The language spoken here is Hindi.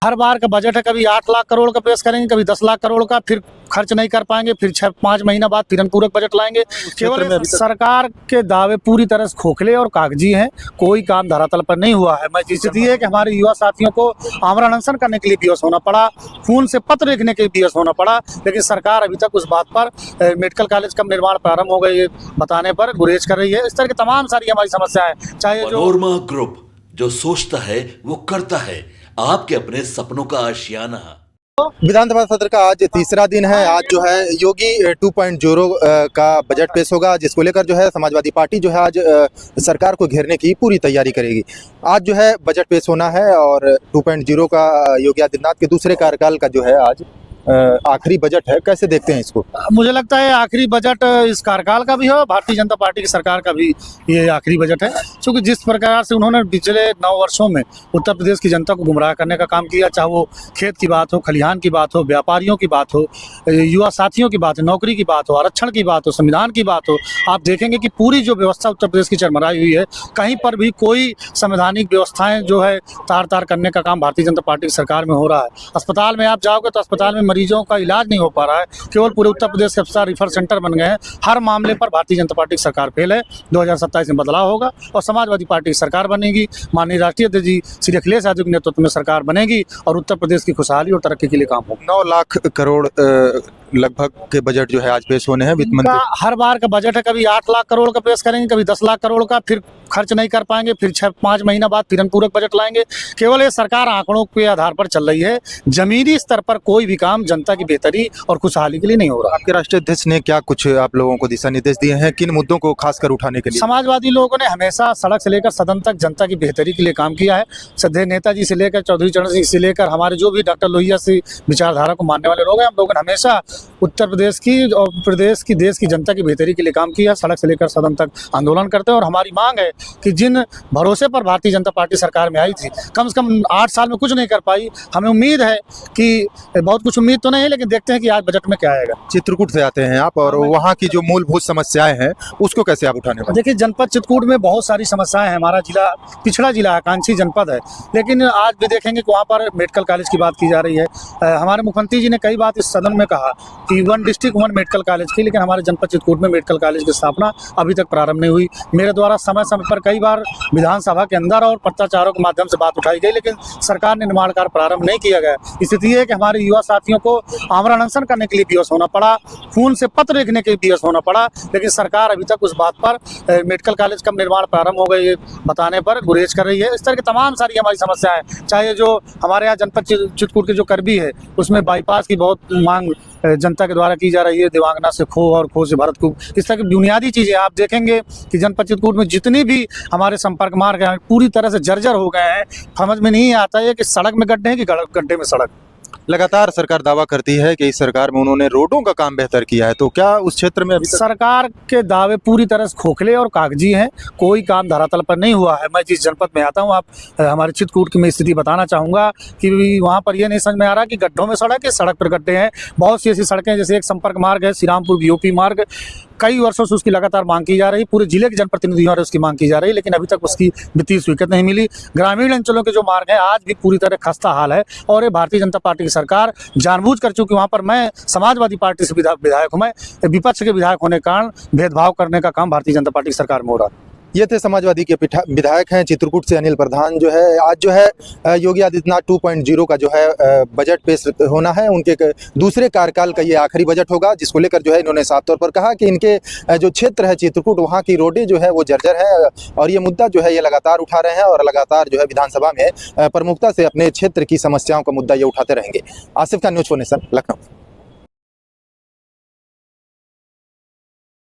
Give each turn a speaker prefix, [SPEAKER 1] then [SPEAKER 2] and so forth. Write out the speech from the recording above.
[SPEAKER 1] हर बार का बजट है, कभी 8 लाख करोड़ का पेश करेंगे, कभी 10 लाख करोड़ का, फिर खर्च नहीं कर पाएंगे, फिर 6-5 महीना बाद फिर अनुपूरक बजट लाएंगे। केवल सरकार के दावे पूरी तरह से खोखले और कागजी हैं, कोई काम धरातल पर नहीं हुआ है। मैं स्थिति है कि हमारे युवा साथियों को आमरण अनशन करने के लिए विवश होना पड़ा, खून से पत्र लिखने के लिए विवश होना पड़ा, लेकिन सरकार अभी तक उस बात पर मेडिकल कॉलेज का निर्माण प्रारंभ हो गए बताने पर गुरेज कर रही है। इस तरह की तमाम सारी हमारी समस्याएं, चाहे जो
[SPEAKER 2] मनोरमा ग्रुप जो सोचता है वो करता है, आपके अपने सपनों का आशियाना।
[SPEAKER 3] विधानसभा सत्र का आज तीसरा दिन है। आज जो है योगी 2.0 का बजट पेश होगा, जिसको लेकर जो है समाजवादी पार्टी जो है आज सरकार को घेरने की पूरी तैयारी करेगी। आज जो है बजट पेश होना है और 2.0 का योगी आदित्यनाथ के दूसरे कार्यकाल का जो है आज आखिरी बजट है। कैसे देखते हैं इसको?
[SPEAKER 1] मुझे लगता है आखिरी बजट इस कार्यकाल का भी हो, भारतीय जनता पार्टी की सरकार का भी ये आखिरी बजट है, क्योंकि जिस प्रकार से उन्होंने पिछले 9 वर्षों में उत्तर प्रदेश की जनता को गुमराह करने का काम किया, चाहे वो खेत की बात हो, खलिहान की बात हो, व्यापारियों की बात हो, युवा साथियों की बात हो, नौकरी की बात हो, आरक्षण की बात हो, संविधान की बात हो, आप देखेंगे कि पूरी जो व्यवस्था उत्तर प्रदेश की चरमराई हुई है, कहीं पर भी कोई संवैधानिक व्यवस्थाएं जो है तार करने का काम भारतीय जनता पार्टी की सरकार में हो रहा है। अस्पताल में आप जाओगे तो अस्पताल में मरीजों का इलाज नहीं हो पा रहा है, केवल पूरे उत्तर प्रदेश के अस्पताल रिफर सेंटर बन गए हैं। हर मामले पर भारतीय जनता पार्टी की सरकार फेल है। 2027 में बदलाव होगा और समाजवादी पार्टी की सरकार बनेगी। माननीय राष्ट्रीय अध्यक्ष जी श्री अखिलेश यादव के नेतृत्व में सरकार बनेगी और उत्तर प्रदेश की खुशहाली और तरक्की के लिए काम होगा।
[SPEAKER 3] 9 लाख करोड़ लगभग के बजट जो है आज पेश होने हैं। वित्त मंत्री
[SPEAKER 1] हर बार का बजट है, कभी 8 लाख करोड़ का पेश करेंगे, कभी 10 लाख करोड़ का, फिर खर्च नहीं कर पाएंगे, फिर 6-5 महीना बाद फिर अनुपूरक बजट लाएंगे। केवल ये सरकार आंकड़ों के आधार पर चल रही है, जमीनी स्तर पर कोई भी काम जनता की बेहतरी और खुशहाली के लिए नहीं हो रहा।
[SPEAKER 3] आपके राष्ट्रीय अध्यक्ष ने क्या कुछ आप लोगों को दिशा निर्देश दिए हैं, किन मुद्दों को खासकर उठाने के लिए?
[SPEAKER 1] समाजवादी लोगों ने हमेशा सड़क से लेकर सदन तक जनता की बेहतरी के लिए काम किया है। श्रद्धेय नेताजी से लेकर चौधरी चरण सिंह से लेकर हमारे जो भी डॉक्टर लोहिया से विचारधारा को मानने वाले लोग हैं, हम लोगों ने हमेशा उत्तर प्रदेश की और प्रदेश की देश की जनता की बेहतरी के लिए काम किया। सड़क से लेकर सदन तक आंदोलन करते हैं और हमारी मांग है कि जिन भरोसे पर भारतीय जनता पार्टी सरकार में आई थी, कम से कम 8 साल में कुछ नहीं कर पाई। हमें उम्मीद है कि बहुत कुछ उम्मीद तो नहीं है, लेकिन देखते हैं कि आज बजट में क्या आएगा।
[SPEAKER 3] चित्रकूट से आते हैं आप और वहाँ की जो मूलभूत समस्याएं हैं उसको कैसे आप उठाने वाले?
[SPEAKER 1] देखिए, जनपद चित्रकूट में बहुत सारी समस्याएं हैं। हमारा जिला पिछड़ा जिला है, आकांक्षी जनपद है, लेकिन आज भी देखेंगे कि वहाँ पर मेडिकल कॉलेज की बात की जा रही है। हमारे मुख्यमंत्री जी ने कई बात इस सदन में कहा कि 1 डिस्ट्रिक्ट 1 मेडिकल कॉलेज की, लेकिन हमारे जनपद चित्रकूट में मेडिकल कॉलेज की स्थापना अभी तक प्रारंभ नहीं हुई। मेरे द्वारा समय समय पर कई बार विधानसभा के अंदर और पत्राचारों के माध्यम से बात उठाई गई, लेकिन सरकार ने निर्माण कार्य प्रारंभ नहीं किया गया। स्थिति है कि हमारे युवा साथियों को आमरण अनशन करने के लिए विवश होना पड़ा, खून से पत्र लिखने के लिए विवश होना पड़ा, लेकिन सरकार अभी तक उस बात पर मेडिकल कॉलेज का निर्माण प्रारंभ हो गए बताने पर गुरेज कर रही है। इस तरह की तमाम सारी हमारी समस्याएं, चाहे जो हमारे यहाँ जनपद चित्रकूट के जो करबी है उसमें बाईपास की बहुत मांग जनता के द्वारा की जा रही है, देवांगना से खो और खो से भरतकूप, इस तरह की बुनियादी चीज़ें आप देखेंगे कि जनपद चित्रकूट में जितनी भी हमारे संपर्क मार्ग हैं पूरी तरह से जर्जर हो गए हैं। समझ में नहीं आता है कि सड़क में गड्ढे हैं कि गड्ढे में सड़क।
[SPEAKER 3] लगातार सरकार दावा करती है कि इस सरकार में उन्होंने रोडों का काम बेहतर किया है, तो क्या उस क्षेत्र में अभी
[SPEAKER 1] सरकार के दावे पूरी तरह से खोखले और कागजी हैं, कोई काम धरातल पर नहीं हुआ है। मैं जिस जनपद में आता हूँ, आप हमारे चित्रकूट की मैं स्थिति बताना चाहूँगा कि वहाँ पर यह नहीं समझ में आ रहा कि गड्ढों में सड़क है, सड़क पर गड्ढे हैं। बहुत सी ऐसी सड़कें, जैसे एक संपर्क मार्ग है श्रीरामपुर बीओपी मार्ग, कई वर्षों से उसकी लगातार मांग की जा रही, पूरे जिले के जनप्रतिनिधियों द्वारा उसकी मांग की जा रही, लेकिन अभी तक उसकी वित्तीय स्वीकृति नहीं मिली। ग्रामीण अंचलों के जो मार्ग है आज भी पूरी तरह खस्ता हाल है और ये भारतीय जनता पार्टी की सरकार जानबूझ कर, चूंकि वहाँ पर मैं समाजवादी पार्टी से विधायक हूँ, मैं विपक्ष के विधायक होने के कारण भेदभाव करने का काम भारतीय जनता पार्टी की सरकार में हो रहा है।
[SPEAKER 3] ये थे समाजवादी के विधायक हैं चित्रकूट से अनिल प्रधान। जो है आज जो है योगी आदित्यनाथ 2.0 का जो है बजट पेश होना है। उनके दूसरे कार्यकाल का ये आखिरी बजट होगा, जिसको लेकर जो है इन्होंने साफ तौर पर कहा कि इनके जो क्षेत्र है चित्रकूट, वहाँ की रोडें जो है वो जर्जर है और ये मुद्दा जो है ये लगातार उठा रहे हैं और लगातार जो है विधानसभा में प्रमुखता से अपने क्षेत्र की समस्याओं का मुद्दा ये उठाते रहेंगे। Asif Khan, news 4 nation, Lucknow.